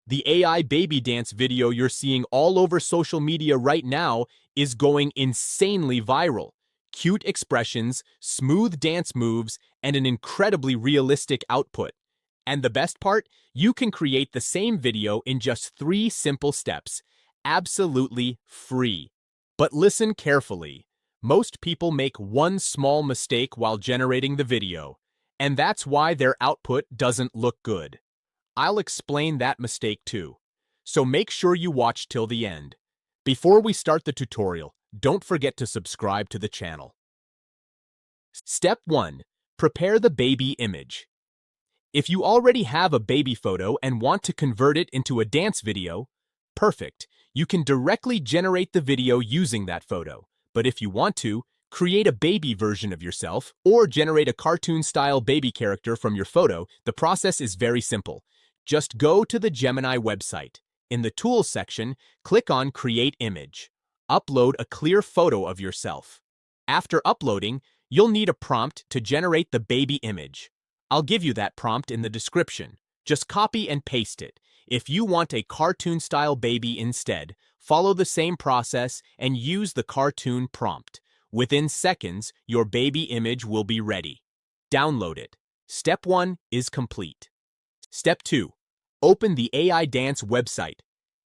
The AI baby dance video you're seeing all over social media right now is going insanely viral. Cute expressions, smooth dance moves, and an incredibly realistic output. And the best part? You can create the same video in just 3 simple steps. Absolutely free. But listen carefully. Most people make one small mistake while generating the video, and that's why their output doesn't look good. I'll explain that mistake too, so make sure you watch till the end. Before we start the tutorial, don't forget to subscribe to the channel. Step 1. Prepare the baby image. If you already have a baby photo and want to convert it into a dance video, perfect. You can directly generate the video using that photo. But if you want to, create a baby version of yourself or generate a cartoon-style baby character from your photo, the process is very simple. Just go to the Gemini website. In the Tools section, click on Create Image. Upload a clear photo of yourself. After uploading, you'll need a prompt to generate the baby image. I'll give you that prompt in the description. Just copy and paste it. If you want a cartoon-style baby instead, follow the same process and use the cartoon prompt. Within seconds, your baby image will be ready. Download it. Step 1 is complete. Step 2. Open the AI Dance website.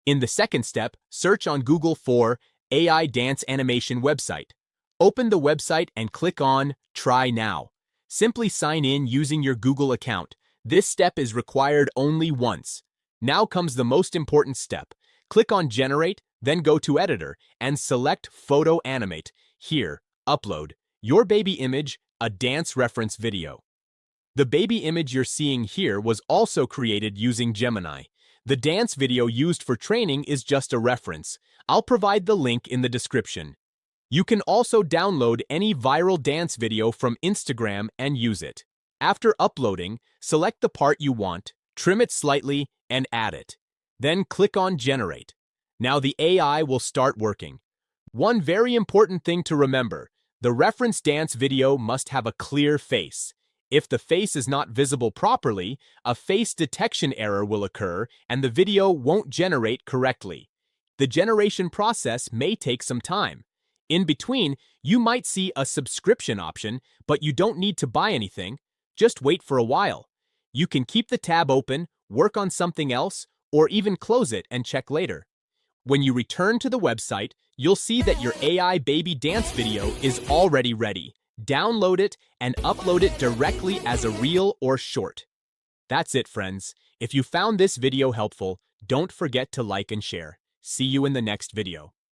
In the second step, search on Google for AI Dance Animation website. Open the website and click on Try Now. Simply sign in using your Google account. This step is required only once. Now comes the most important step. Click on Generate, then go to Editor and select Photo Animate. Here, upload your baby image, a dance reference video. The baby image you're seeing here was also created using Gemini. The dance video used for training is just a reference. I'll provide the link in the description. You can also download any viral dance video from Instagram and use it. After uploading, select the part you want, trim it slightly, and add it. Then click on Generate. Now the AI will start working. One very important thing to remember, the reference dance video must have a clear face. If the face is not visible properly, a face detection error will occur and the video won't generate correctly. The generation process may take some time. In between, you might see a subscription option, but you don't need to buy anything. Just wait for a while. You can keep the tab open, work on something else, or even close it and check later. When you return to the website, you'll see that your AI baby dance video is already ready. Download it and upload it directly as a reel or short. That's it, friends. If you found this video helpful, don't forget to like and share. See you in the next video.